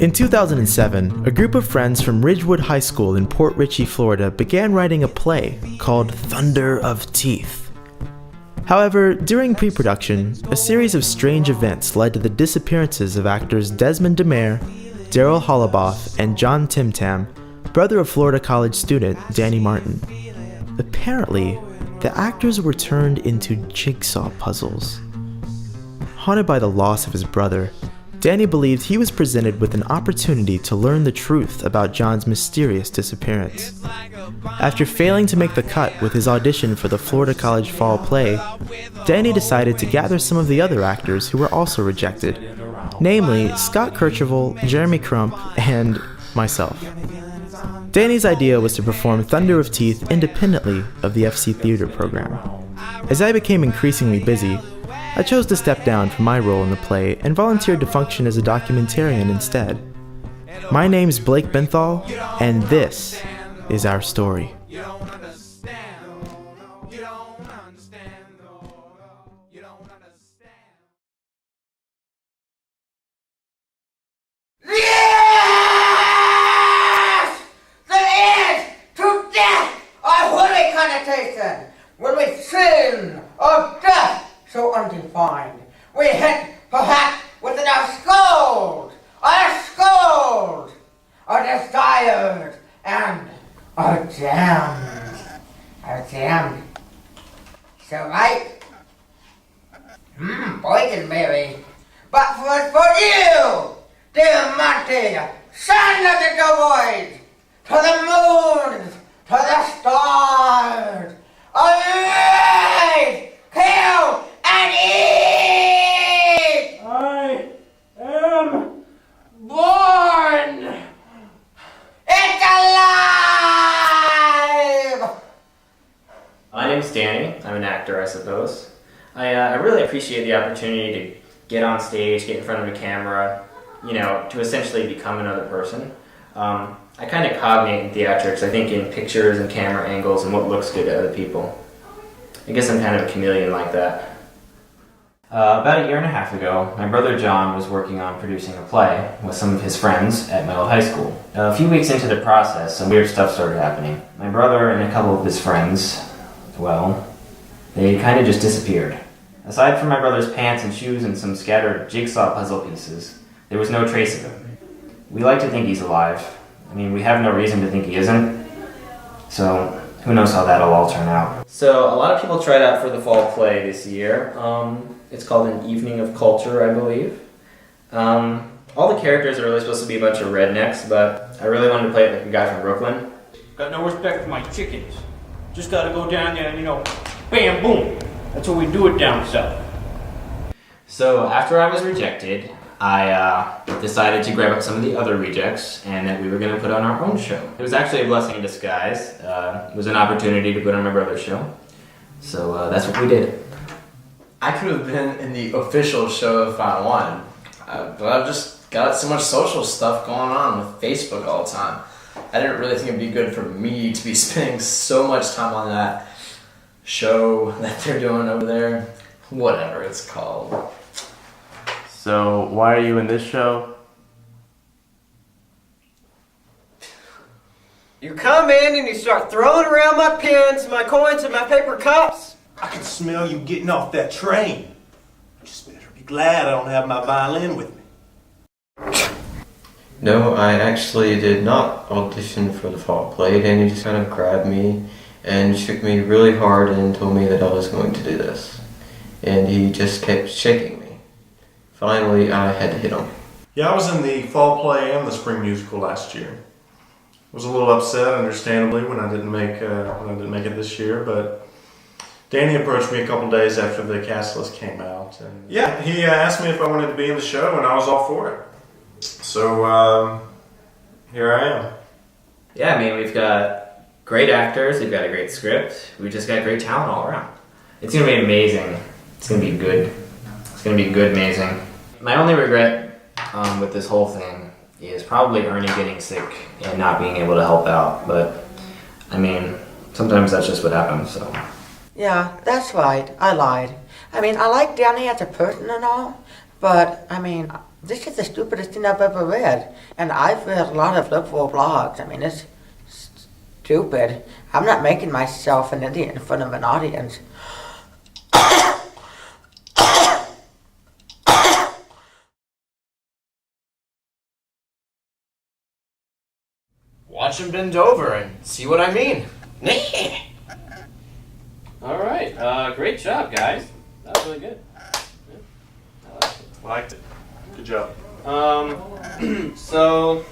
In 2007, a group of friends from Ridgewood High School in Port Richey, Florida began writing a play called Thunder of Teeth. However, during pre-production, a series of strange events led to the disappearances of actors Desmond DeMare, Daryl Hollaboff, and John Timtam, brother of Florida College student Danny Martin. Apparently, the actors were turned into jigsaw puzzles. Haunted by the loss of his brother, Danny believed he was presented with an opportunity to learn the truth about John's mysterious disappearance. After failing to make the cut with his audition for the Florida College Fall play, Danny decided to gather some of the other actors who were also rejected, namely Scott Kercheval, Jeremy Crump, and myself. Danny's idea was to perform Thunder of Teeth independently of the FC Theater program. As I became increasingly busy, I chose to step down from my role in the play and volunteered to function as a documentarian instead. My name's Blake Benthal, and this is our story. Yes! The end to death of holy connotation, when with sin of death so undefined, we hit perhaps within our skulls, are desired and are damned. So right? Boydenberry. But for you, dear Monty, son of the void, to the moon, to the stars, arise, kill, and eat! I am born! It's alive! My name's Danny. I'm an actor, I suppose. I really appreciate the opportunity to get on stage, get in front of a camera, to essentially become another person. I kind of cognate in theatrics. I think in pictures and camera angles and what looks good to other people. I guess I'm kind of a chameleon like that. About a year and a half ago, my brother John was working on producing a play with some of his friends at Mellon High School. A few weeks into the process, some weird stuff started happening. My brother and a couple of his friends, they kind of just disappeared. Aside from my brother's pants and shoes and some scattered jigsaw puzzle pieces, there was no trace of him. We like to think he's alive. We have no reason to think he isn't. So, who knows how that'll all turn out. So, a lot of people tried out for the fall play this year. It's called An Evening of Culture, I believe. All the characters are really supposed to be a bunch of rednecks, but I really wanted to play it like a guy from Brooklyn. Got no respect for my chickens. Just gotta go down there and, bam, boom. That's what we do it down south. So after I was rejected, I decided to grab up some of the other rejects and that we were going to put on our own show. It was actually a blessing in disguise. It was an opportunity to put on my brother's show. So that's what we did. I could have been in the official show if I wanted, but I've just got so much social stuff going on with Facebook all the time. I didn't really think it'd be good for me to be spending so much time on that show that they're doing over there, whatever it's called. So, why are you in this show? You come in and you start throwing around my pens, my coins, and my paper cups. I can smell you getting off that train. You just better be glad I don't have my violin with me. No, I actually did not audition for the fall play. Danny just kind of grabbed me and shook me really hard and told me that I was going to do this. And he just kept shaking me. Finally, I had to hit him. Yeah, I was in the fall play and the spring musical last year. I was a little upset, understandably, when I didn't make it this year, but Danny approached me a couple days after the cast list came out, and yeah, he asked me if I wanted to be in the show, and I was all for it. So here I am. Yeah, we've got great actors, we've got a great script, we just got great talent all around. It's gonna be amazing. It's gonna be good. It's gonna be good, amazing. My only regret with this whole thing is probably Ernie getting sick and not being able to help out, but sometimes that's just what happens, so. Yeah, that's right. I lied. I like Danny as a person and all, but This is the stupidest thing I've ever read. And I've read a lot of liberal blogs. I mean, it's stupid. I'm not making myself an idiot in front of an audience. Watch him bend over and see what I mean. All right, great job, guys. That was really good. Yeah, I liked it. Liked it. Good job. So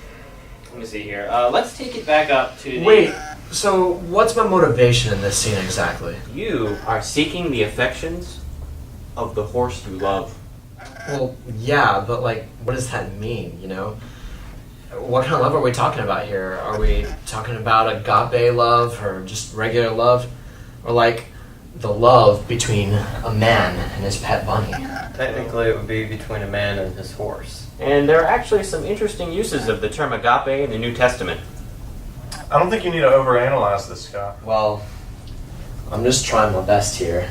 let me see here. Let's take it back up to the... Wait, so what's my motivation in this scene exactly? You are seeking the affections of the horse you love. Well, yeah, but like, what does that mean, you know? What kind of love are we talking about here? Are we talking about agape love or just regular love? Or like the love between a man and his pet bunny? Technically, it would be between a man and his horse. And there are actually some interesting uses of the term agape in the New Testament. I don't think you need to overanalyze this, Scott. Well, I'm just trying my best here.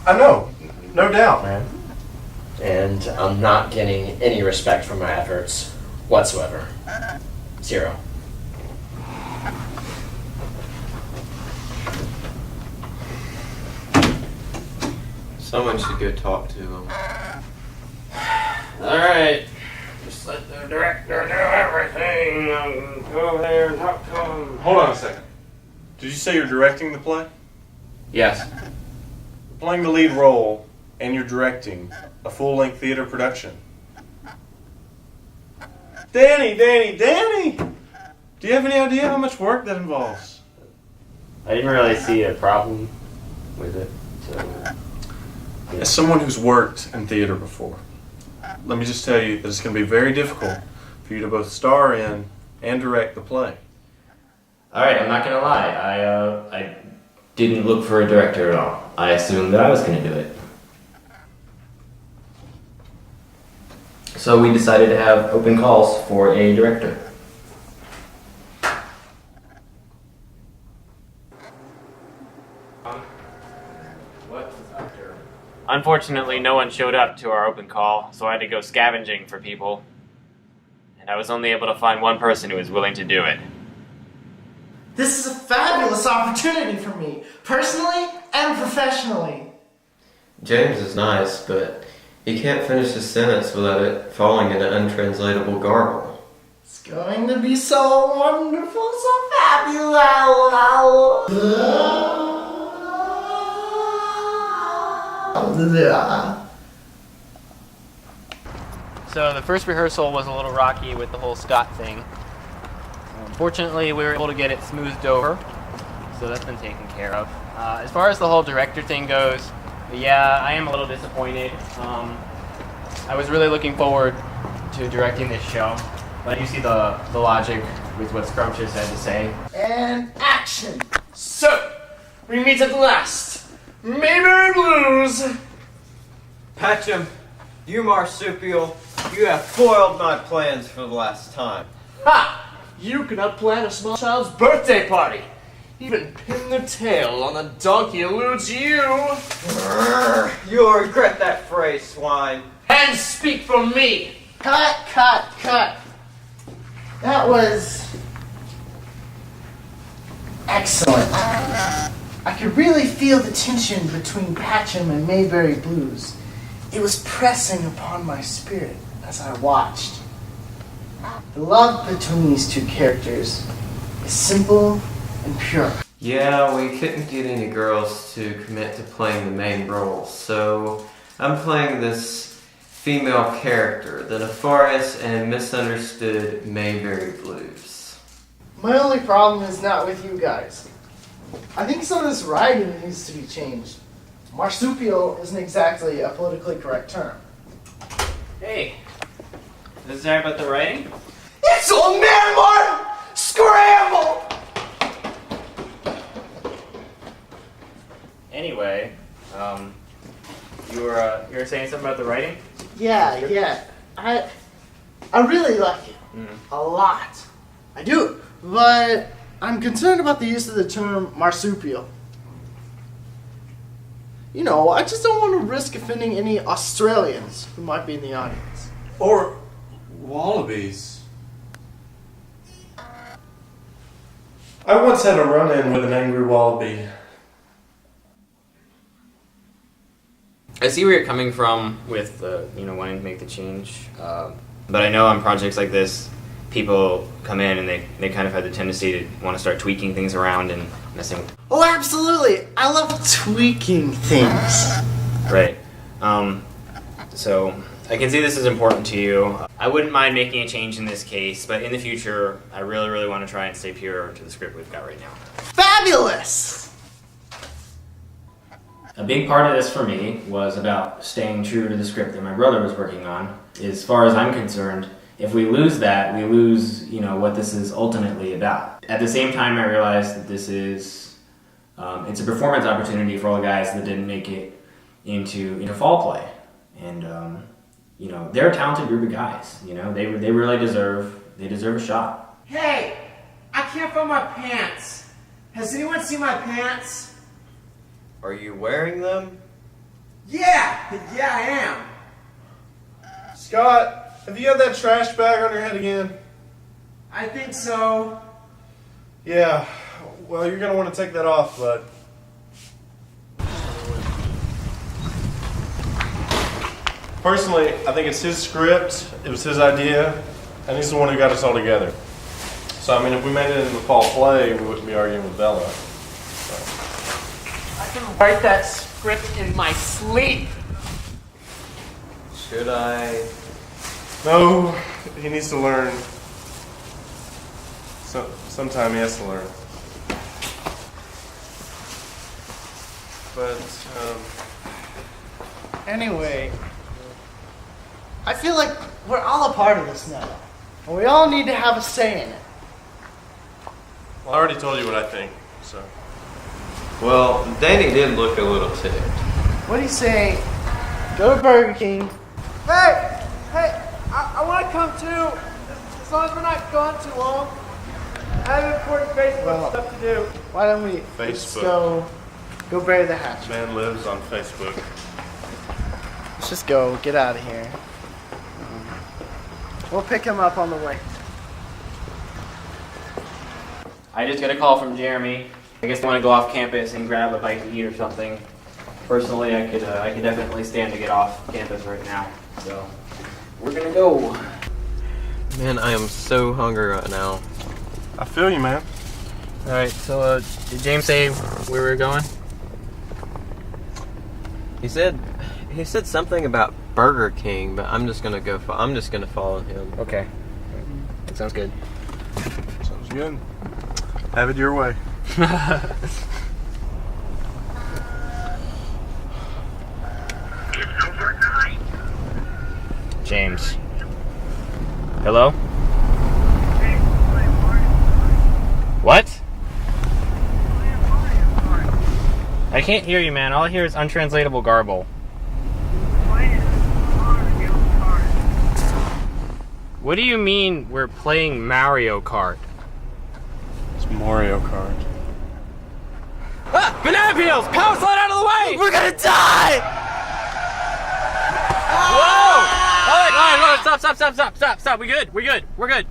I know. No doubt, man. And I'm not getting any respect for my efforts whatsoever. Zero. Someone should go talk to him. All right. Just let the director do everything. Go over there and talk to him. Hold on a second. Did you say you're directing the play? Yes. You're playing the lead role, and you're directing a full-length theater production. Danny! Do you have any idea how much work that involves? I didn't really see a problem with it. So. As someone who's worked in theater before, let me just tell you that it's going to be very difficult for you to both star in and direct the play. All right, I'm not gonna lie. I didn't look for a director at all. I assumed that I was gonna do it. So we decided to have open calls for a director. Unfortunately, no one showed up to our open call, so I had to go scavenging for people. And I was only able to find one person who was willing to do it. This is a fabulous opportunity for me, personally and professionally. James is nice, but he can't finish his sentence without it falling into untranslatable garble. It's going to be so wonderful, so fabulous. So the first rehearsal was a little rocky with the whole Scott thing. Fortunately, we were able to get it smoothed over, so that's been taken care of. As far as the whole director thing goes, yeah, I am a little disappointed. I was really looking forward to directing this show, but you see the logic with what Scrumptious had to say. And action! So, we meet at last. Mayberry Blues. Patcham, you marsupial, you have foiled my plans for the last time. Ha! You cannot plan a small child's birthday party. Even pin the tail on the donkey eludes you. You'll regret that phrase, swine. And speak for me. Cut. That was excellent. I could really feel the tension between Patcham and Mayberry Blues. It was pressing upon my spirit as I watched. The love between these two characters is simple and pure. Yeah, we couldn't get any girls to commit to playing the main role, so I'm playing this female character, the nefarious and misunderstood Mayberry Blues. My only problem is not with you guys. I think some of this writing needs to be changed. Marsupial isn't exactly a politically correct term. Hey, is this about the writing? It's old man Martin! Scramble! Anyway, you were saying something about the writing? Yeah. I really like it. A lot. I do. But I'm concerned about the use of the term marsupial. I just don't want to risk offending any Australians who might be in the audience. Or Wallabies. I once had a run-in with an angry wallaby. I see where you're coming from with wanting to make the change, but I know on projects like this, people come in and they kind of have the tendency to want to start tweaking things around and messing. Oh, absolutely. I love tweaking things. Right. So I can see this is important to you. I wouldn't mind making a change in this case, but in the future, I really want to try and stay pure to the script we've got right now. Fabulous! A big part of this for me was about staying true to the script that my brother was working on. As far as I'm concerned, if we lose that, we lose, what this is ultimately about. At the same time, I realized that this is, it's a performance opportunity for all the guys that didn't make it into fall play. And, they're a talented group of guys, they really deserve a shot. Hey, I can't find my pants. Has anyone seen my pants? Are you wearing them? Yeah, I am. Scott, have you got that trash bag on your head again? I think so. Yeah, well, you're going to want to take that off, bud. Personally, I think it's his script, it was his idea, and he's the one who got us all together. So, I mean, if we made it into the fall play, we wouldn't be arguing with Bella. I can write that script in my sleep. Should I? No, he needs to learn. Sometime he has to learn. But, Anyway, I feel like we're all a part of this now. And we all need to have a say in it. well, I already told you what I think, so. Well, Danny did look a little ticked. What do you say? Go to Burger King. Hey, I want to come too. As long as we're not gone too long. I have important Facebook stuff to do. Why don't we just go bury the hatchet? Man lives on Facebook. Let's just go. Get out of here. We'll pick him up on the way. I just got a call from Jeremy. I guess I want to go off campus and grab a bite to eat or something. Personally, I could definitely stand to get off campus right now. So, we're gonna go. Man, I am so hungry right now. I feel you, man. All right. So, did James say where we were going? He said something about Burger King, but I'm just gonna go. I'm just gonna follow him. Okay. That sounds good. Sounds good. Have it your way. James. Hello? What? I can't hear you, man. All I hear is untranslatable garble. What do you mean we're playing Mario Kart? It's Mario Kart. Ah! Banana peels! Power slide out of the way! We're gonna die! Whoa! Alright, stop. We good. We're good.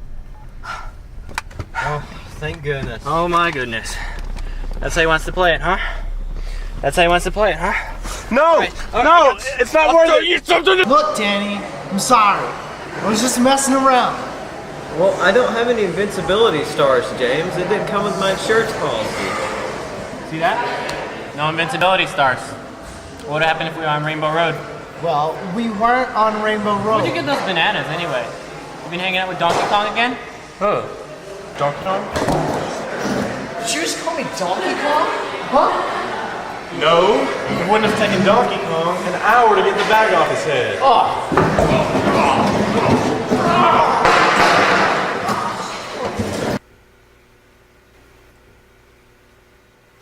Oh, thank goodness. Oh my goodness. That's how he wants to play it, huh? No! No! It's not worth it! Look, Danny, I'm sorry. I was just messing around. Well, I don't have any invincibility stars, James. It didn't come with my insurance policy. See that? No invincibility stars. What would happen if we were on Rainbow Road? Well, we weren't on Rainbow Road. Where'd you get those bananas anyway? You been hanging out with Donkey Kong again? Huh. Donkey Kong? Did you just call me Donkey Kong? Huh? No. It wouldn't have taken Donkey Kong an hour to get the bag off his head.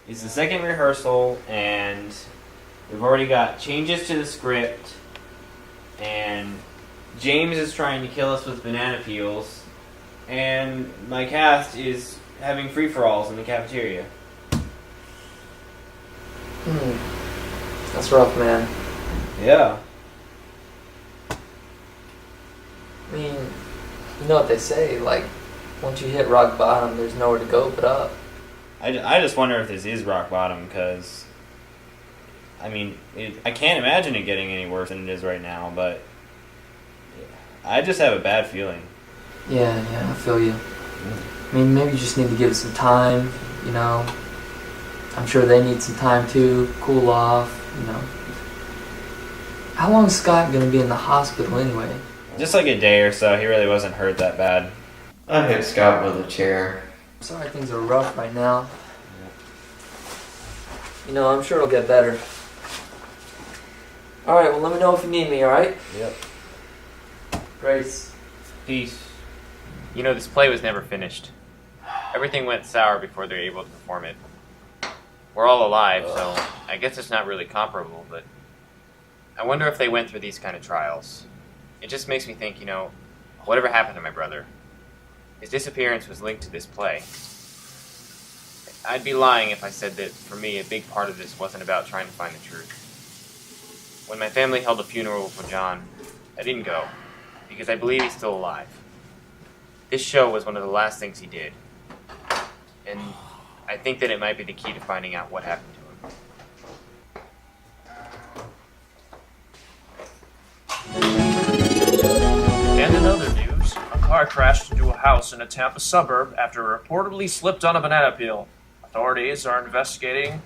It's the second rehearsal, and we've already got changes to the script, and James is trying to kill us with banana peels, and my cast is having free-for-alls in the cafeteria. That's rough, man. Yeah. I mean, You know what they say, like, once you hit rock bottom, there's nowhere to go but up. I just wonder if this is rock bottom, because, I mean, I can't imagine it getting any worse than it is right now, but I just have a bad feeling. Yeah, I feel you. I mean, maybe you just need to give it some time, you know. I'm sure they need some time too, cool off, you know. How long is Scott gonna be in the hospital anyway? Just like a day or so. He really wasn't hurt that bad. I hit Scott with a chair. I'm sorry things are rough right now. You know, I'm sure it'll get better. Alright, well let me know if you need me, alright? Yep. Grace. Peace. You know, this play was never finished. Everything went sour before they were able to perform it. We're all alive, so I guess it's not really comparable, but I wonder if they went through these kind of trials. It just makes me think, you know, whatever happened to my brother, his disappearance was linked to this play. I'd be lying if I said that, for me, a big part of this wasn't about trying to find the truth. When my family held a funeral for John, I didn't go, because I believe he's still alive. This show was one of the last things he did, and I think that it might be the key to finding out what happened to him. And in other news, a car crashed into a house in a Tampa suburb after it reportedly slipped on a banana peel. Authorities are investigating.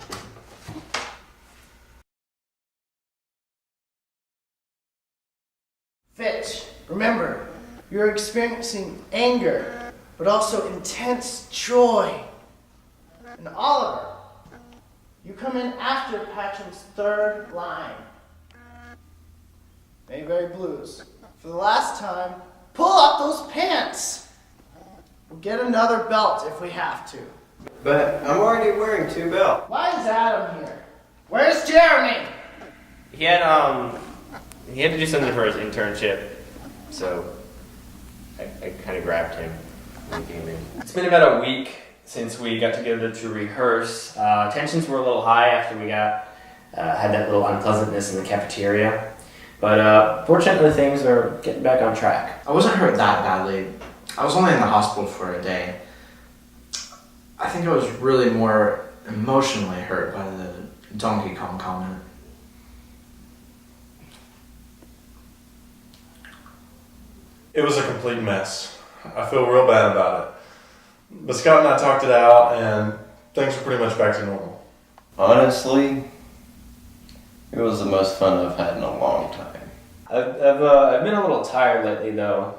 Fitch, remember, you're experiencing anger, but also intense joy. And Oliver, you come in after Patcham's third line. Mayberry Blues, for the last time, pull up those pants. We'll get another belt if we have to. But I'm already wearing 2 belts. Why is Adam here? Where's Jeremy? He had to do something for his internship, so I kind of grabbed him when he came in. It's been about a week since we got together to rehearse. Tensions were a little high after we had that little unpleasantness in the cafeteria. But fortunately, things are getting back on track. I wasn't hurt that badly. I was only in the hospital for a day. I think I was really more emotionally hurt by the Donkey Kong comment. It was a complete mess. I feel real bad about it. But Scott and I talked it out, and things are pretty much back to normal. Honestly, it was the most fun I've had in a long time. I've been a little tired lately, though.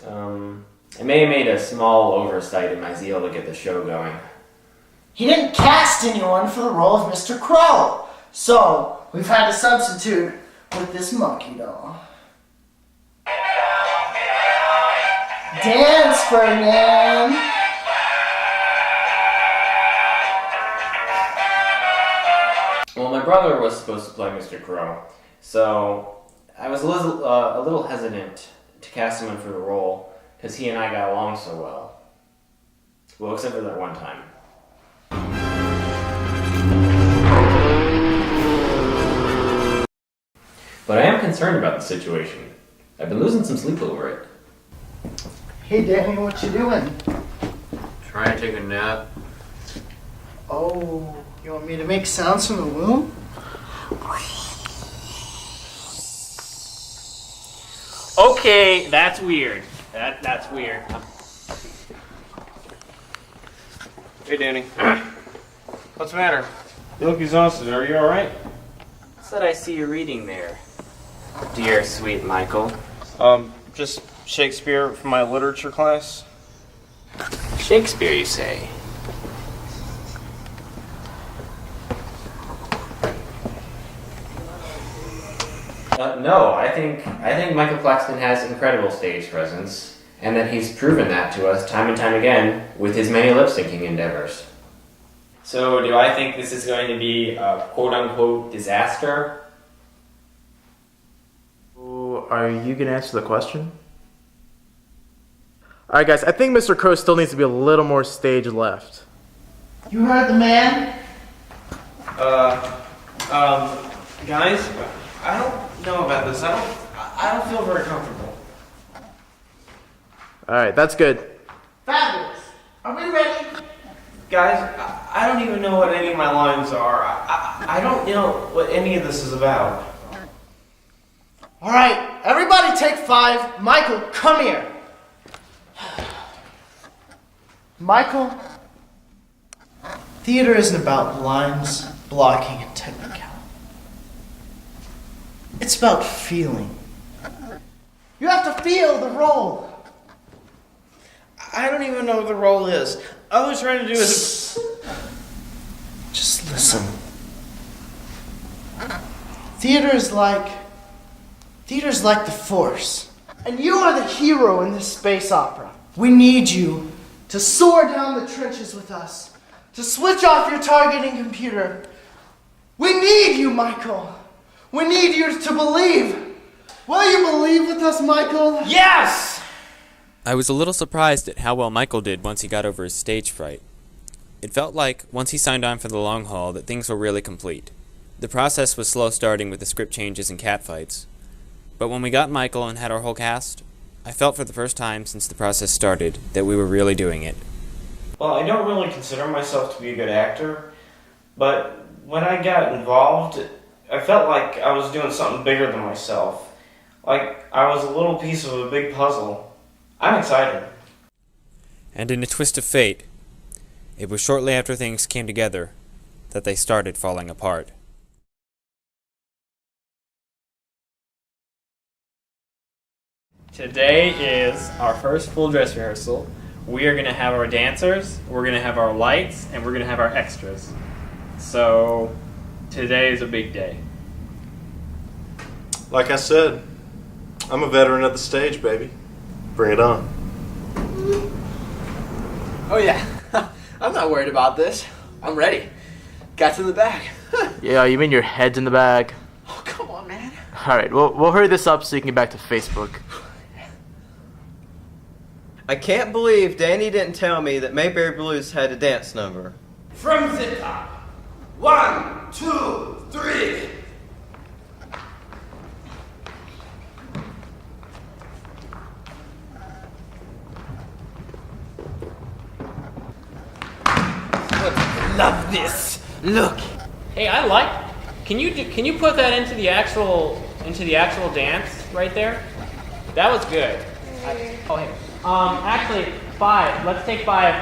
I may have made a small oversight in my zeal to get the show going. He didn't cast anyone for the role of Mr. Crow, so we've had to substitute with this monkey doll. Dance, Ferdinand! Well, my brother was supposed to play Mr. Crow, so I was a little hesitant to cast him in for the role because he and I got along so well. Well, except for that one time. But I am concerned about the situation. I've been losing some sleep over it. Hey Danny, what you doing? Trying to take a nap. Oh, you want me to make sounds from the womb? Okay, that's weird. That's weird. Hey, Danny. What's the matter? You look exhausted. Are you alright? What's that I see you reading there? Dear sweet Michael. Just Shakespeare from my literature class. Shakespeare, you say? No, I think Michael Claxton has incredible stage presence, and that he's proven that to us time and time again with his many lip-syncing endeavors. So, do I think this is going to be a quote-unquote disaster? Are you going to answer the question? Alright guys, I think Mr. Crow still needs to be a little more stage left. You heard the man? Guys, I don't know about this. I don't feel very comfortable. Alright, that's good. Fabulous. Are we ready? Guys, I don't even know what any of my lines are. I don't know what any of this is about. All right, everybody take 5. Michael, come here. Michael, theater isn't about lines, blocking, and technicality. It's about feeling. You have to feel the role. I don't even know what the role is. All I was trying to do is... Just listen. Theater's like the Force. And you are the hero in this space opera. We need you to soar down the trenches with us, to switch off your targeting computer. We need you, Michael. We need you to believe. Will you believe with us, Michael? Yes! I was a little surprised at how well Michael did once he got over his stage fright. It felt like, once he signed on for the long haul, that things were really complete. The process was slow starting with the script changes and catfights. But when we got Michael and had our whole cast, I felt for the first time since the process started that we were really doing it. Well, I don't really consider myself to be a good actor, but when I got involved, I felt like I was doing something bigger than myself. Like I was a little piece of a big puzzle. I'm excited. And in a twist of fate, it was shortly after things came together that they started falling apart. Today is our first full dress rehearsal. We are going to have our dancers, we're going to have our lights, and we're going to have our extras. So today is a big day. Like I said, I'm a veteran of the stage, baby. Bring it on. Oh yeah, I'm not worried about this. I'm ready. Got in the bag. Yeah, you mean your head's in the bag? Oh, come on, man. Alright, we'll hurry this up so you can get back to Facebook. I can't believe Danny didn't tell me that Mayberry Blues had a dance number. From the top. 1, 2, 3. Love this. Look. Hey, I like. Can you put that into the actual dance right there? That was good. Hey. Actually, 5. Let's take 5.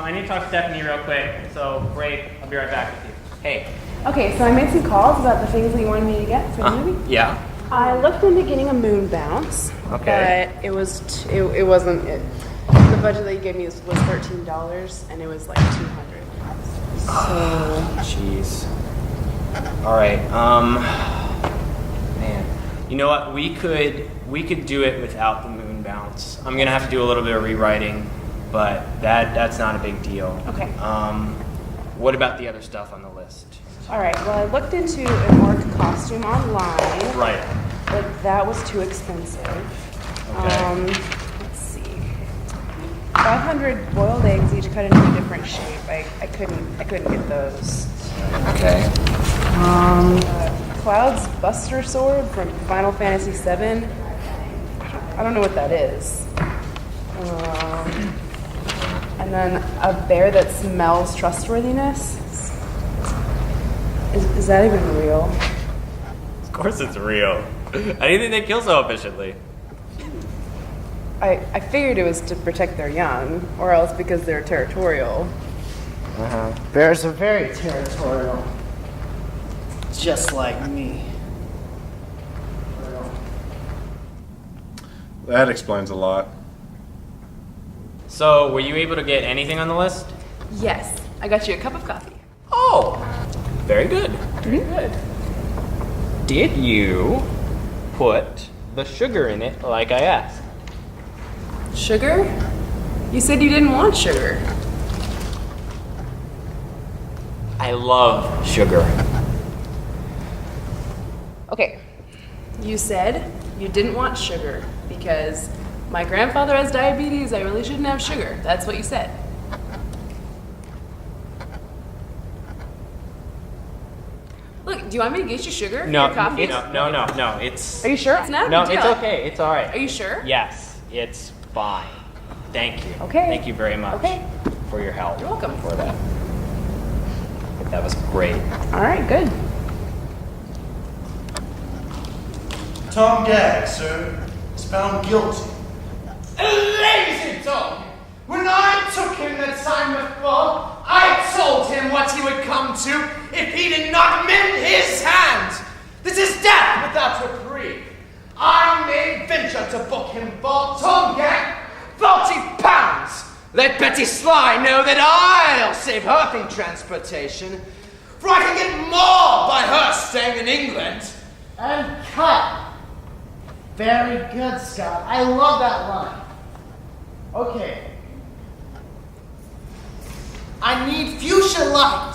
I need to talk to Stephanie real quick. So break. I'll be right back with you. Hey. Okay, so I made some calls about the things that you wanted me to get for the movie. Yeah. I looked into getting a moon bounce, Okay. but it wasn't it. The budget that you gave me was $13, and it was like $200. So. Jeez. All right. Man. You know what? We could do it without the moon bounce. I'm gonna have to do a little bit of rewriting, but that's not a big deal. Okay. What about the other stuff on the list? All right. Well, I looked into an orc costume online. Right. But that was too expensive. Okay. Let's see. 500 boiled eggs, each cut into a different shape. I couldn't get those. Okay. Cloud's Buster Sword from Final Fantasy VII. I don't know what that is. And then a bear that smells trustworthiness. Is that even real? Of course it's real. How do you think they kill so efficiently? I figured it was to protect their young, or else because they're territorial. Bears are very territorial. Just like me. That explains a lot. So, were you able to get anything on the list? Yes, I got you a cup of coffee. Oh, very good. Very good. Did you put the sugar in it like I asked? Sugar? You said you didn't want sugar. I love sugar. Okay, you said you didn't want sugar because my grandfather has diabetes, I really shouldn't have sugar. That's what you said. Look, do you want me to get you sugar for No, your coffee? no. It's. Are you sure? It's not a No, big it's deal. okay. It's all right. Are you sure? Yes, it's fine. Thank you. Okay. Thank you very much for your help. You're welcome. For that. That was great. All right, good. Tom Gagg, sir, is found guilty. Lazy dog! When I took him that time before, I told him what he would come to if he did not mend his hand. This is death without reprieve. I may venture to book him for Tom Gagg, £40. Let Betty Sly know that I'll save her from transportation, for I can get more by her staying in England. And cut. Very good, Scott. I love that line. Okay. I need fuchsia light.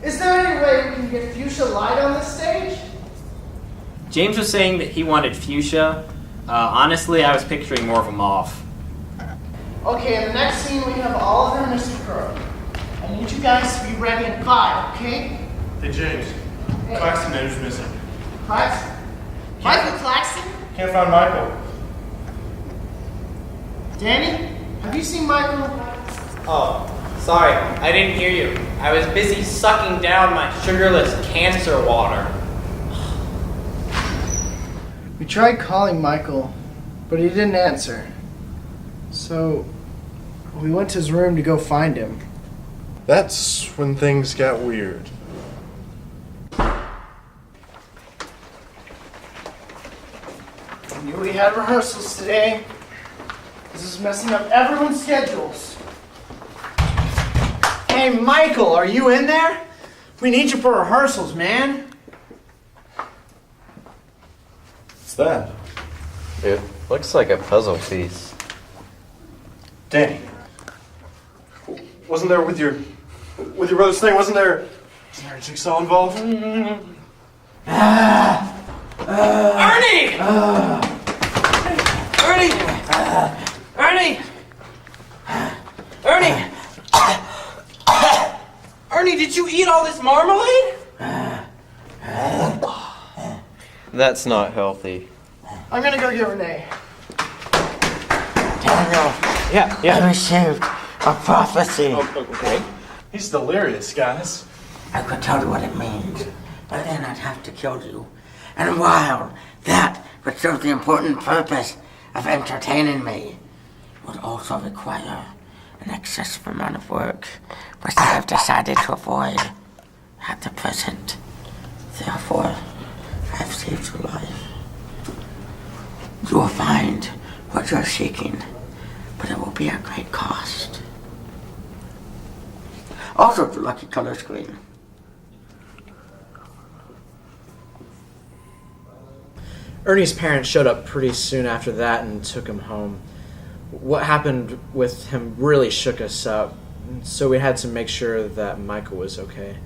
Is there any way we can get fuchsia light on this stage? James was saying that he wanted fuchsia. Honestly, I was picturing more of a mauve. Okay, in the next scene we have Oliver and Mr. Crow. I need you guys to be ready in 5, okay? Hey, James. Claxton is missing. Claxton? Michael Claxton? Can't find Michael. Danny, have you seen Michael? Oh, sorry, I didn't hear you. I was busy sucking down my sugarless cancer water. We tried calling Michael, but he didn't answer. So, we went to his room to go find him. That's when things got weird. I knew we had rehearsals today. This is messing up everyone's schedules. Hey, Michael, are you in there? We need you for rehearsals, man. What's that? It looks like a puzzle piece. Danny. Wasn't there with your brother's thing, wasn't there a jigsaw involved? Ernie! Ernie! Ernie! Ernie! Ernie, did you eat all this marmalade? That's not healthy. I'm gonna go get Renee. Daniel, I received a prophecy. Okay. He's delirious, guys. I could tell you what it means, but then I'd have to kill you. And while that would serve the important purpose of entertaining me, would also require an excessive amount of work, which I have decided to avoid at the present. Therefore, I have saved your life. You will find what you're seeking, but it will be at great cost. Also, the lucky color screen. Ernie's parents showed up pretty soon after that and took him home. What happened with him really shook us up, so we had to make sure that Michael was okay.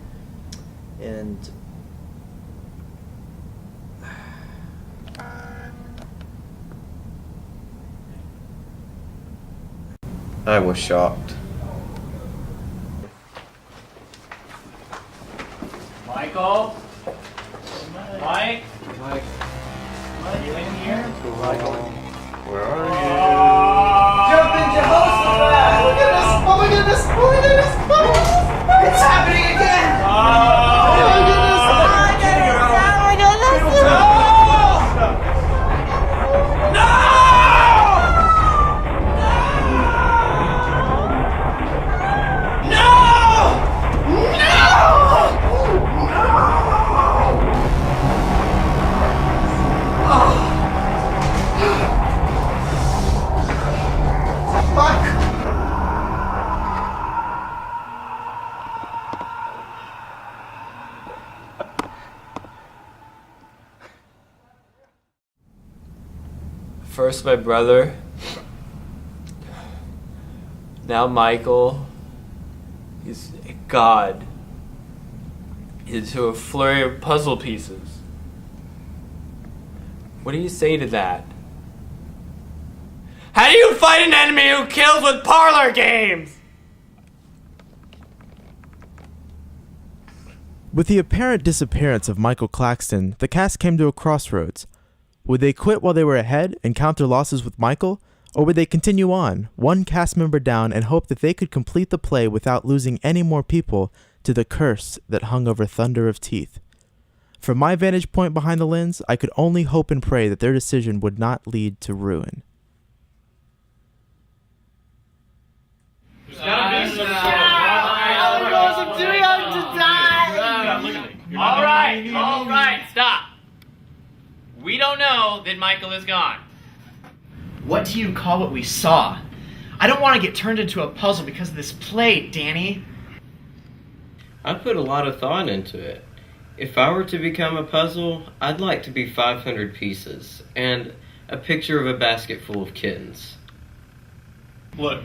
And I was shocked. Michael? Mike? Mike. Are you in here? Michael. Where are Jump in Jehoshaphat! Look at this! Oh my goodness! Oh my goodness! Oh my goodness! It's happening again! Oh my goodness! Oh my goodness! Oh my goodness! No! No! First my brother, now Michael. He's a god into a flurry of puzzle pieces. What do you say to that? How do you fight an enemy who kills with parlor games? With the apparent disappearance of Michael Claxton, the cast came to a crossroads. Would they quit while they were ahead and count their losses with Michael, Or would they continue on, one cast member down, and hope that they could complete the play without losing any more people to the curse that hung over Thunder of Teeth? From my vantage point behind the lens, I could only hope and pray that their decision would not lead to ruin. There's gotta be some I'm too young to die! All right, stop. We don't know that Michael is gone. What do you call what we saw? I don't want to get turned into a puzzle because of this play, Danny. I put a lot of thought into it. If I were to become a puzzle, I'd like to be 500 pieces and a picture of a basket full of kittens. Look,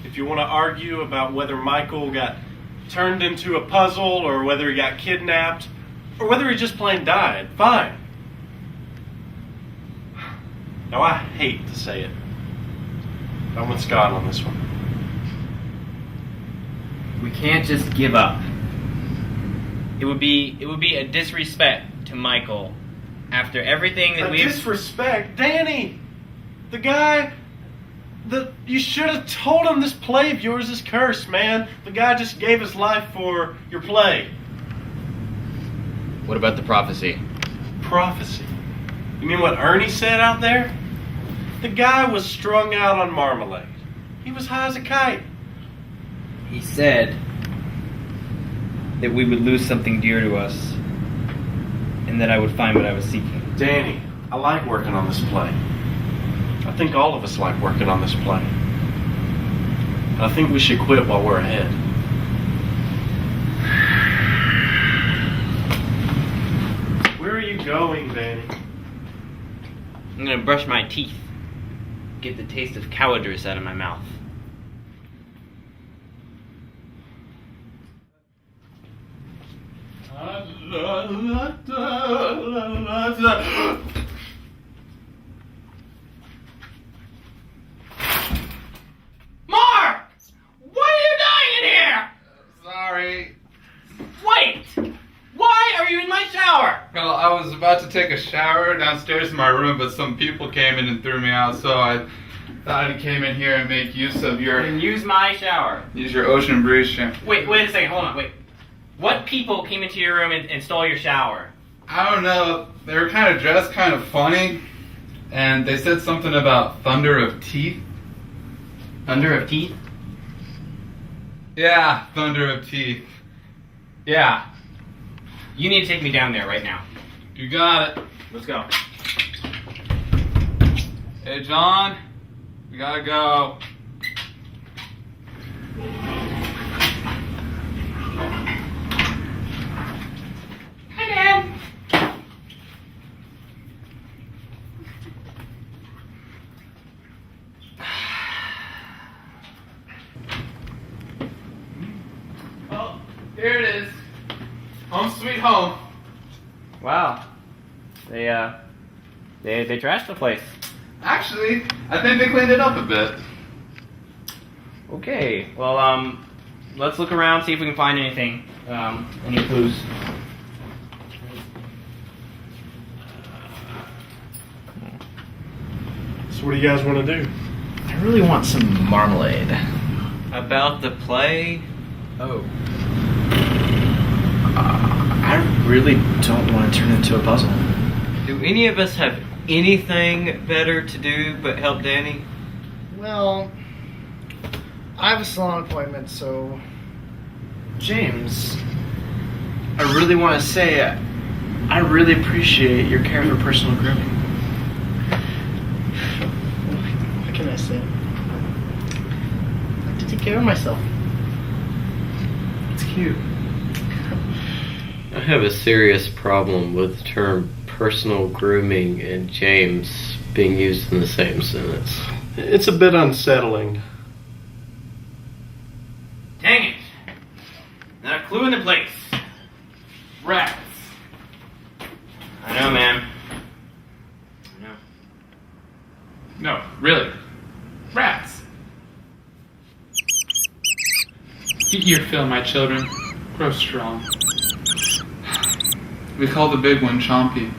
if you want to argue about whether Michael got turned into a puzzle or whether he got kidnapped or whether he just plain died, fine. Now, I hate to say it, but I'm with Scott on this one. We can't just give up. It would be a disrespect to Michael after everything that we've... Disrespect? Danny! The guy... You should have told him this play of yours is cursed, man. The guy just gave his life for your play. What about the prophecy? Prophecy? You mean what Ernie said out there? The guy was strung out on marmalade. He was high as a kite. He said that we would lose something dear to us and that I would find what I was seeking. Danny, I like working on this play. I think all of us like working on this play. And I think we should quit while we're ahead. Where are you going, Danny? I'm gonna brush my teeth, get the taste of cowardice out of my mouth. Mark! What are you doing in here? Sorry. Wait! Why are you in my shower? Well, I was about to take a shower downstairs in my room, but some people came in and threw me out, so I thought I came in here and make use of your... And use my shower. Use your ocean breeze shampoo. Wait a second, hold on, wait. What people came into your room and stole your shower? I don't know. They were kind of dressed kind of funny, and they said something about Thunder of Teeth. Thunder of Teeth? Yeah, Thunder of Teeth. Yeah. You need to take me down there right now. You got it. Let's go. Hey, John. We gotta go. Hi, Dad. Oh, here it is. Home sweet home. Wow. They trashed the place. Actually, I think they cleaned it up a bit. Okay, well, let's look around, see if we can find anything, any clues. So what do you guys want to do? I really want some marmalade. About the play? Oh. I really don't want to turn into a puzzle. Do any of us have anything better to do but help Danny? Well, I have a salon appointment, so... James, I really want to say I really appreciate your care for personal grooming. What can I say? I like to take care of myself. It's cute. I have a serious problem with the term personal grooming and James being used in the same sentence. It's a bit unsettling. Dang it. Not a clue in the place. Rats. I know, man. I know. No, really. Rats. Get your fill, my children. Grow strong. We call the big one Chompy.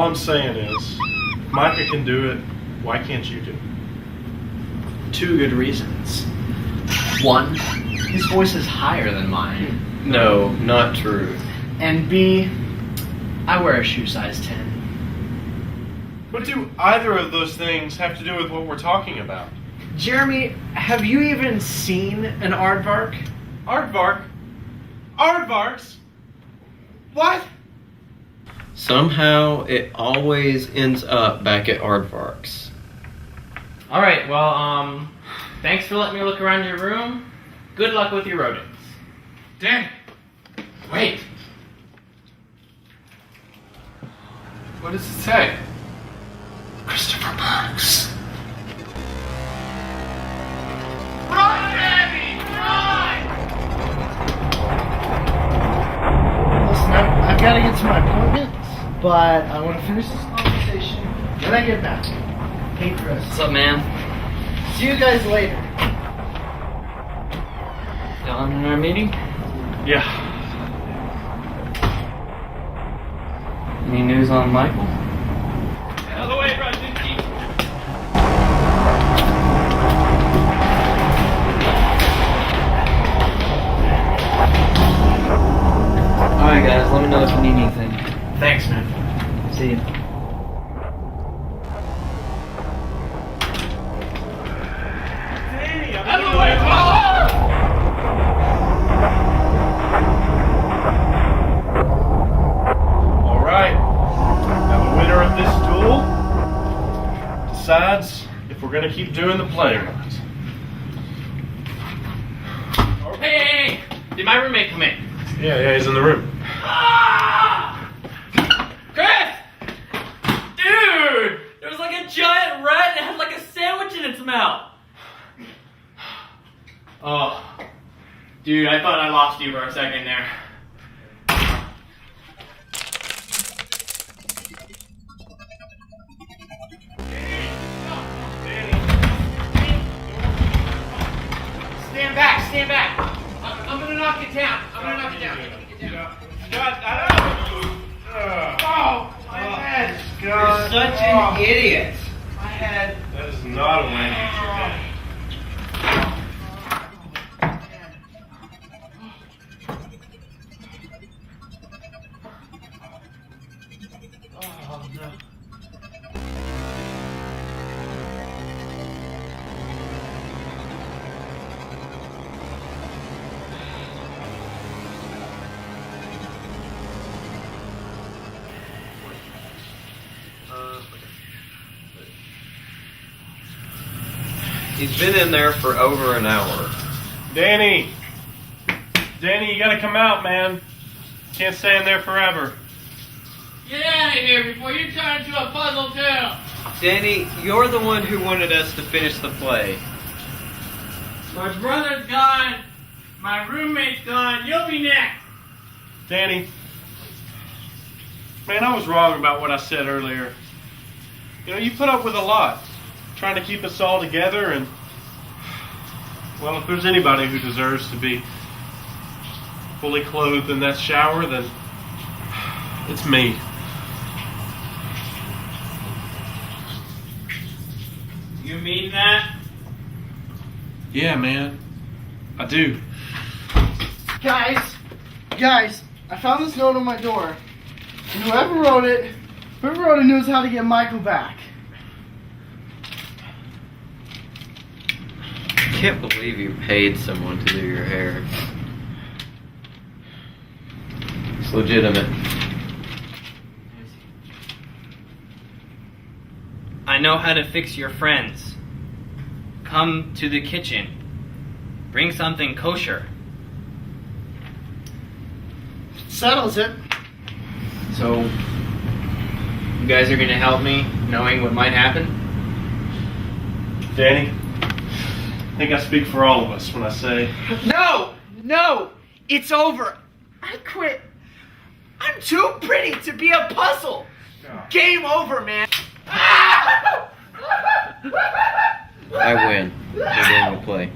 All I'm saying is, Micah can do it. Why can't you do it? 2 good reasons. 1, his voice is higher than mine. No, not true. And B, I wear a shoe size 10. What do either of those things have to do with what we're talking about? Jeremy, have you even seen an aardvark? Aardvark? Aardvarks? What? Somehow it always ends up back at Aardvarks. All right. Well, thanks for letting me look around your room. Good luck with your rodents. Danny! Wait. What does it say? Christopher Parks. Run, Danny! Run! Listen, I've got to get to my appointment, but I want to finish this conversation when I get back. Hey, Chris. What's up, man? See you guys later. Done in our meeting? Yeah. Any news on Michael? Out of the way, Rajinsky. Alright, guys, let me know if you need anything. Thanks, man. See you. Out of the way, Paul! All right. Now the winner of this duel decides if we're going to keep doing the play or not. Hey! Did my roommate come in? Yeah, he's in the room. Chris! Dude! There was like a giant rat and it had like a sandwich in its mouth. Oh. Dude, I thought I lost you for a second there. Stand back, stand back. I'm gonna knock it down. I'm gonna knock it down. Oh, my head. You're such an idiot. My head. That is not a way to use your head. Oh, no. He's been in there for over an hour. Danny, you gotta come out, man. Can't stay in there forever. Get out of here before you turn into a puzzle too. Danny, you're the one who wanted us to finish the play. My brother's gone. My roommate's gone. You'll be next. Danny, man, I was wrong about what I said earlier. You know, you put up with a lot, trying to keep us all together, and, well, if there's anybody who deserves to be fully clothed in that shower, then it's me. You mean that? Yeah, man, I do. Guys, I found this note on my door. And whoever wrote it knows how to get Michael back. I can't believe you paid someone to do your hair. It's legitimate. I know how to fix your friends. Come to the kitchen. Bring something kosher. Settles it. So, you guys are going to help me knowing what might happen? Danny, I think I speak for all of us when I say... No! It's over. I quit. I'm too pretty to be a puzzle. Game over, man. I win. I win the play.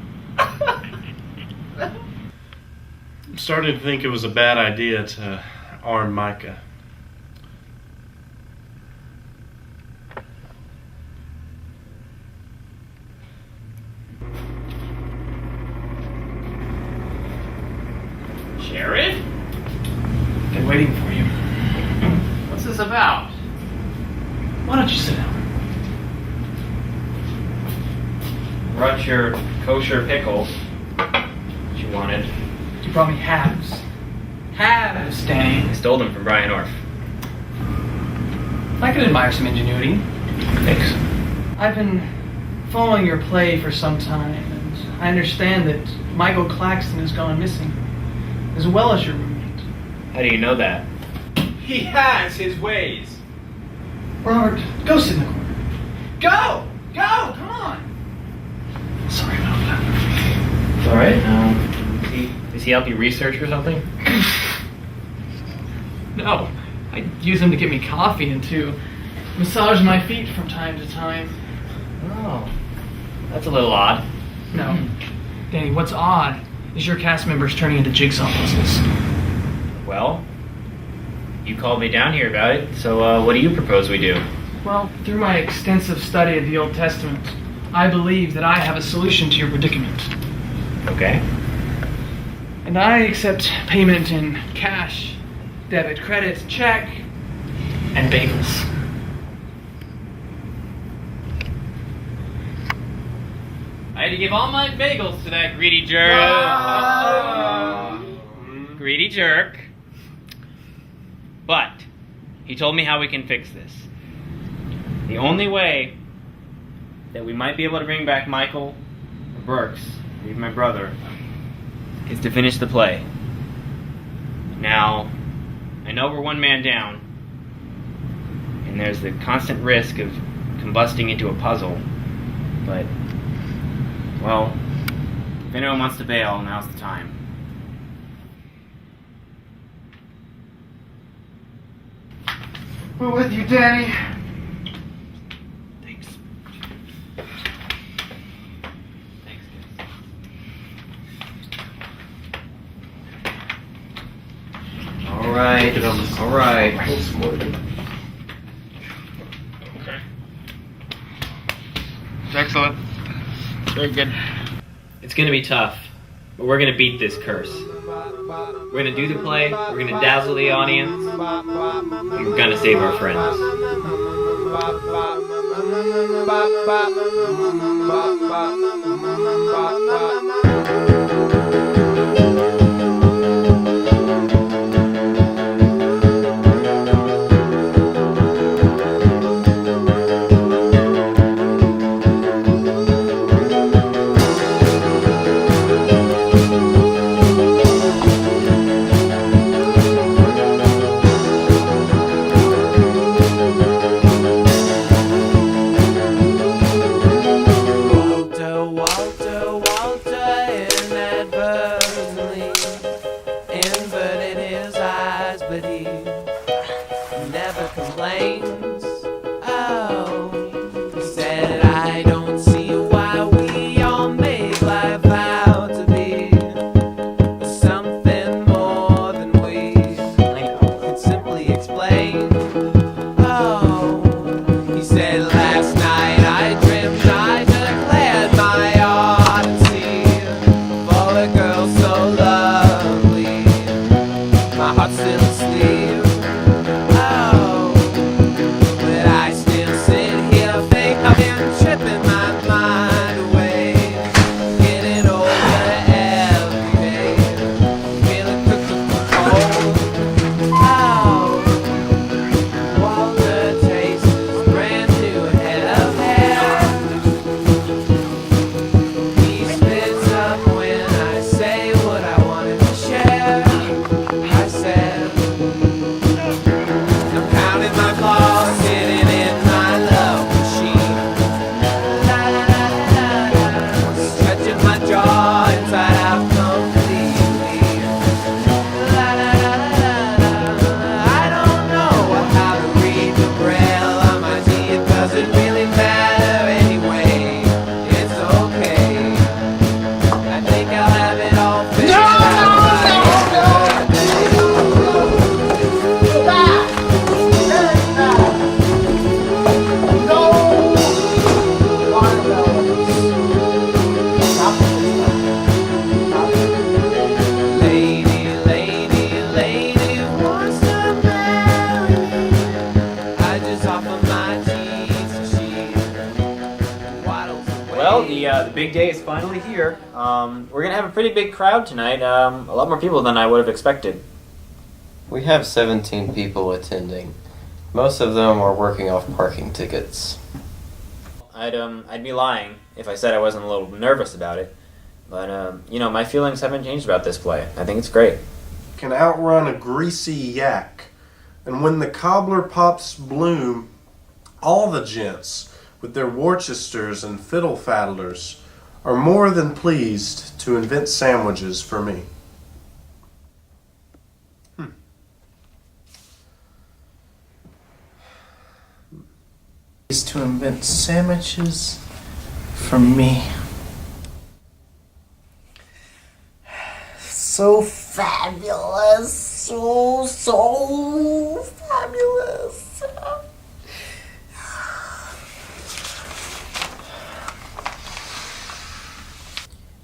I'm starting to think it was a bad idea to arm Micah. Jared? Been waiting for you. What's this about? Why don't you sit down? Brought your kosher pickle that you wanted. You brought me halves. Halves, Danny. I stole them from Brian Orff. I could admire some ingenuity. Thanks. I've been following your play for some time, and I understand that Michael Claxton has gone missing, as well as your roommate. How do you know that? He has his ways. Robert, go sit in the corner. Go! Go! Come on! Sorry about that. It's alright. Does he help you research or something? No. I use him to get me coffee and to massage my feet from time to time. Oh. That's a little odd. No. Danny, what's odd is your cast members turning into jigsaw puzzles. Well, you called me down here about it, so what do you propose we do? Well, through my extensive study of the Old Testament, I believe that I have a solution to your predicament. Okay. And I accept payment in cash, debit, credit, check, and bagels. I had to give all my bagels to that greedy jerk. Greedy jerk. But he told me how we can fix this. The only way that we might be able to bring back Michael or Burks, even my brother, is to finish the play. Now, I know we're one man down, and there's the constant risk of combusting into a puzzle, but, well, if anyone wants to bail, now's the time. We're with you, Danny. Thanks. All right. All right. Okay. Excellent. Very good. It's gonna be tough, but we're gonna beat this curse. We're gonna do the play, we're gonna dazzle the audience, and we're gonna save our friends. Walter, Walter, Walter, big day is finally here. We're gonna have a pretty big crowd tonight. A lot more people than I would have expected. We have 17 people attending. Most of them are working off parking tickets. I'd be lying if I said I wasn't a little nervous about it. But my feelings haven't changed about this play. I think it's great. Can outrun a greasy yak. And when the cobbler pops bloom, all the gents with their Worcesters and fiddle faddlers are more than pleased to invent sandwiches for me. Is to invent sandwiches for me. So fabulous. So fabulous.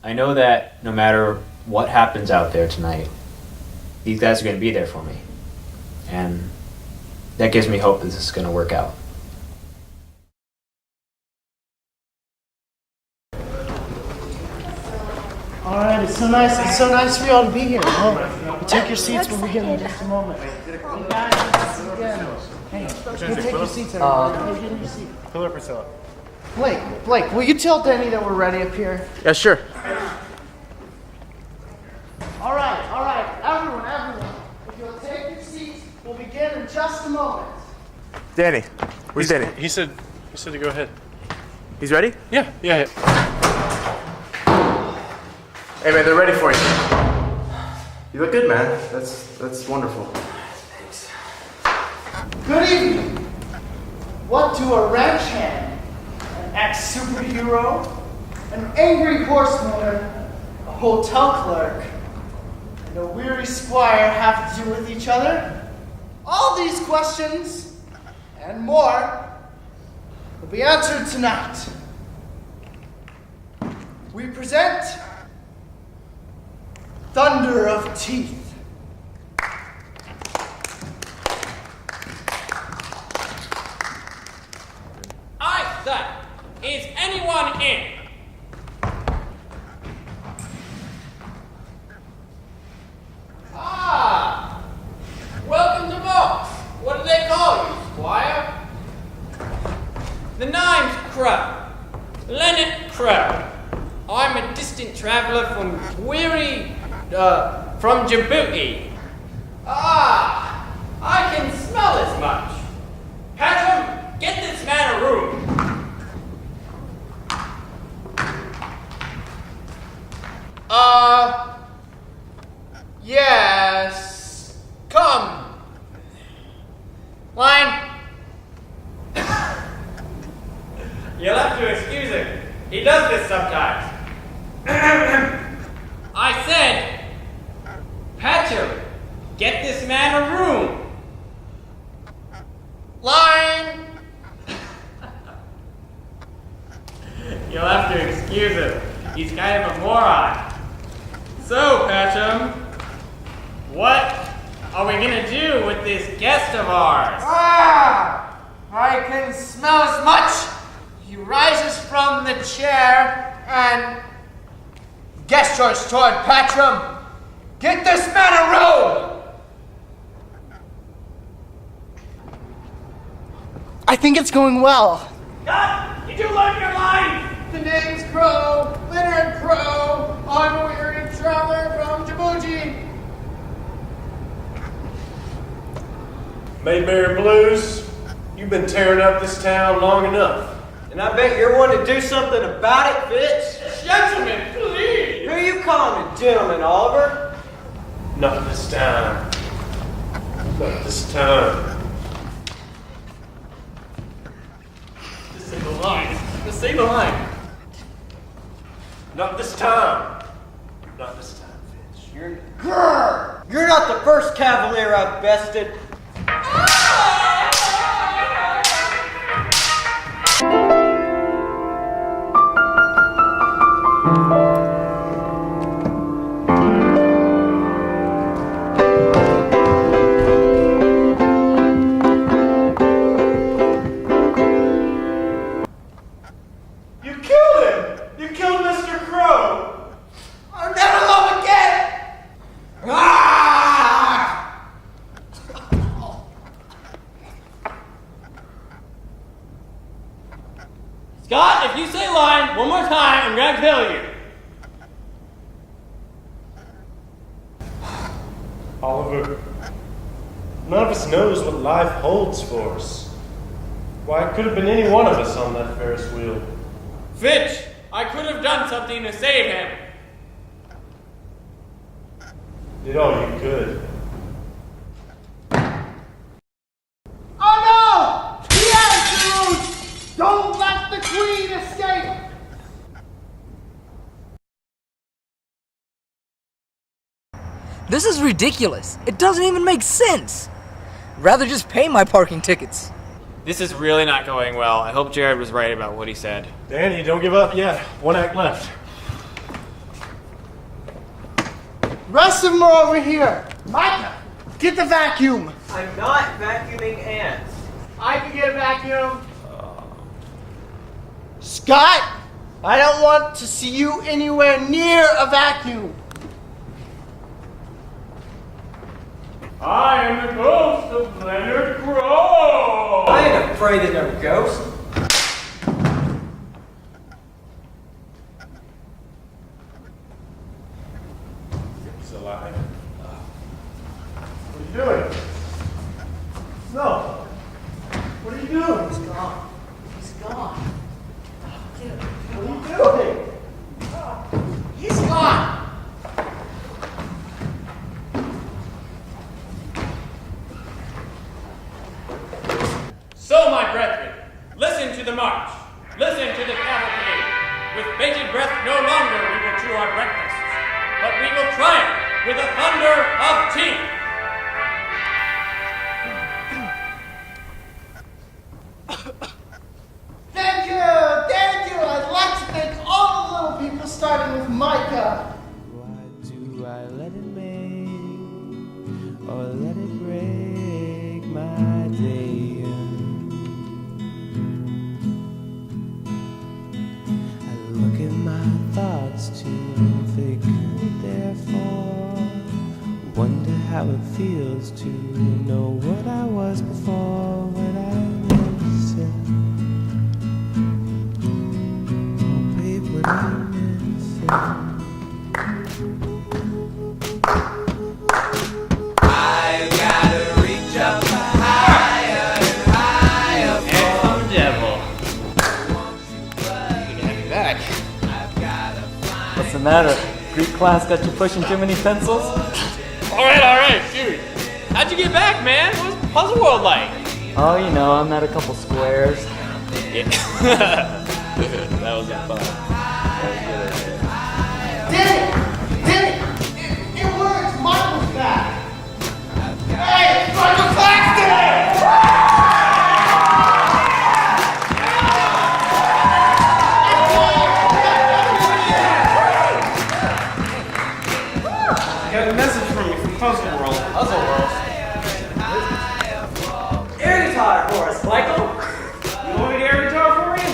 I know that no matter what happens out there tonight, these guys are going to be there for me. And that gives me hope that this is going to work out. All right, it's so nice. It's so nice for you all to be here. Oh, take your seats. We'll begin in just a moment. Hey guys, again. Hey, take your seats, everybody. Get in your seat. Pillar Priscilla. Blake, will you tell Danny that we're ready up here? Yeah, sure. All right, everyone. If you'll take your seats, we'll begin in just a moment. Danny, where's Danny? He said to go ahead. He's ready? Yeah. Hey man, they're ready for you. You look good, man. That's wonderful. Thanks. Good evening. What do a ranch hand, an ex-superhero, an angry horsewoman, a hotel clerk, and a weary squire have to do with each other? All these questions and more will be answered tonight. We present Thunder of Teeth. I say, is anyone in? Ah, welcome to Box. What do they call you, Squire? The name's Crow, Leonard Crow. I'm a distant traveller from from Djibouti. Ah, I can smell as much. Patram, get this man a room. Yes. Come. Line. You'll have to excuse him. He does this sometimes. I said, Patram, get this man a room. Line. You'll have to excuse him. He's kind of a moron. So, Patram, what are we gonna do with this guest of ours? Ah! I can smell as much. He rises from the chair and gestures toward Patram. Get this man a robe! I think it's going well. God, you do learn your lines! The name's Crow, Leonard Crow. I'm a weary traveler from Djibouti. Mayberry Blues, you've been tearing up this town long enough. And I bet you're one to do something about it, Fitz. Gentlemen, please! Who are you calling a gentleman, Oliver? Not this time. Not this time. Just say the line. Just say the line. Not this time. Not this time, Fitz. You're not the first cavalier I've bested. You killed him! You killed him line one more time, I'm gonna kill you. Oliver, none of us knows what life holds for us. Why, it could have been any one of us on that Ferris wheel. Fitch, I could have done something to save him. Did all you could. Oh no! The Andrews! Don't let the Queen escape! This is ridiculous. It doesn't even make sense. Rather just pay my parking tickets. This is really not going well. I hope Jared was right about what he said. Danny, don't give up yet. One act left. Rest of them are over here. Micah, get the vacuum. I'm not vacuuming ants. I can get a vacuum. Scott, I don't want to see you anywhere near a vacuum. I am the ghost of Leonard Crowe! I ain't afraid of no ghost. It's alive. What are you doing? No. What are you doing? He's gone. He's gone. What are you doing? He's gone. So, my brethren, listen to the march. Listen to the cavalcade. With bated breath, no longer we will chew our breakfasts, but we will triumph with the thunder of teeth. Thank you. Thank you. I'd like to thank all the little people, starting with Micah. Do I let it make or let it break my day? I look at my thoughts too vacant, therefore wonder how it feels to know what I was before when I listen. Oh, babe, what I missing? I gotta reach up higher and higher. Hey, devil. Good to have you back. What's the matter? Greek class got you pushing too many pencils? Alright, dude. How'd you get back, man? What was Puzzle World like? Oh, you know, I met a couple squares. Yeah. That was fun. It works. Michael's back. Hey, it's Michael Claxton! I got a message from you from Puzzle World. Puzzle World? Air guitar for us, Michael. You want me to air guitar for you?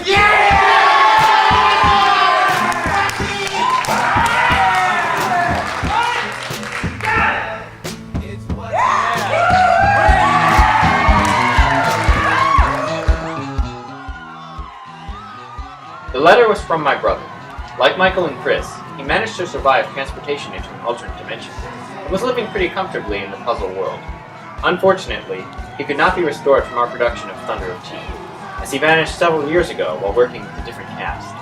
The letter was from my brother. Like Michael and Chris, he managed to survive transportation into an alternate dimension and was living pretty comfortably in the puzzle world. Unfortunately, he could not be restored from our production of Thunder of Teeth, as he vanished several years ago while working with a different cast.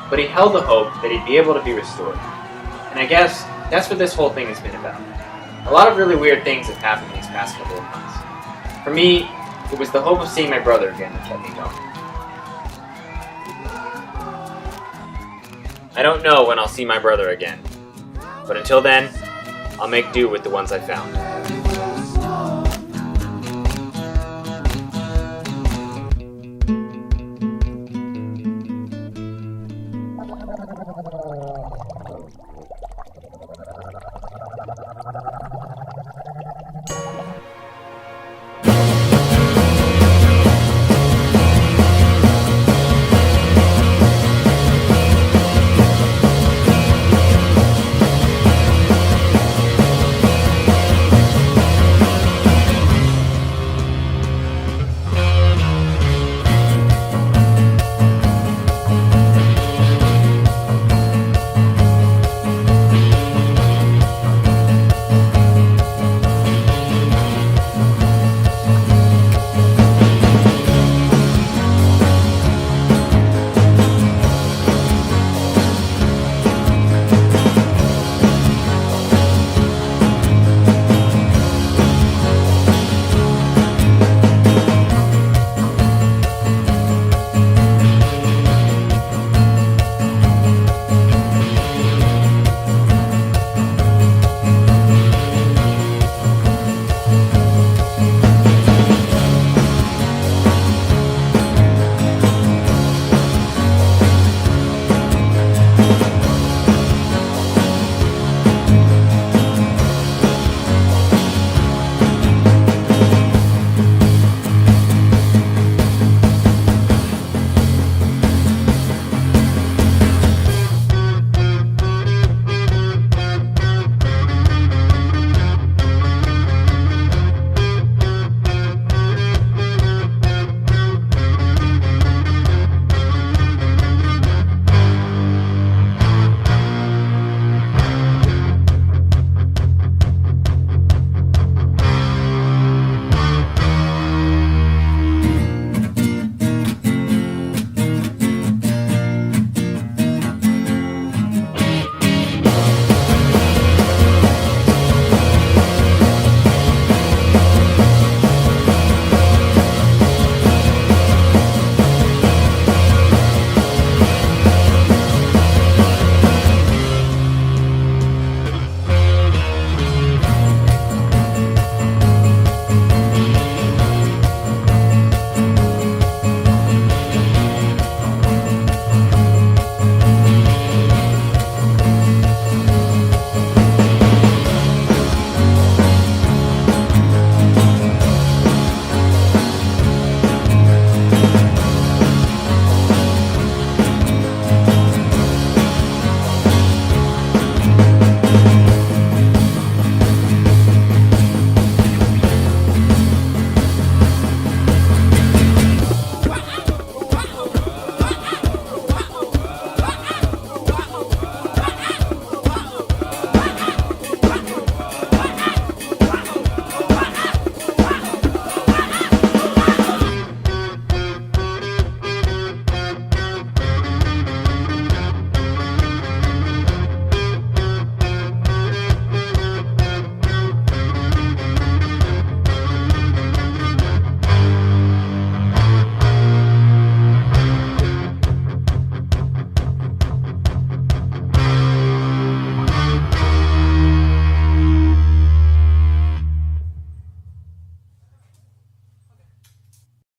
But he held the hope that he'd be able to be restored. And I guess that's what this whole thing has been about. A lot of really weird things have happened these past couple of months. For me, it was the hope of seeing my brother again that kept me going. I don't know when I'll see my brother again, but until then, I'll make do with the ones I found.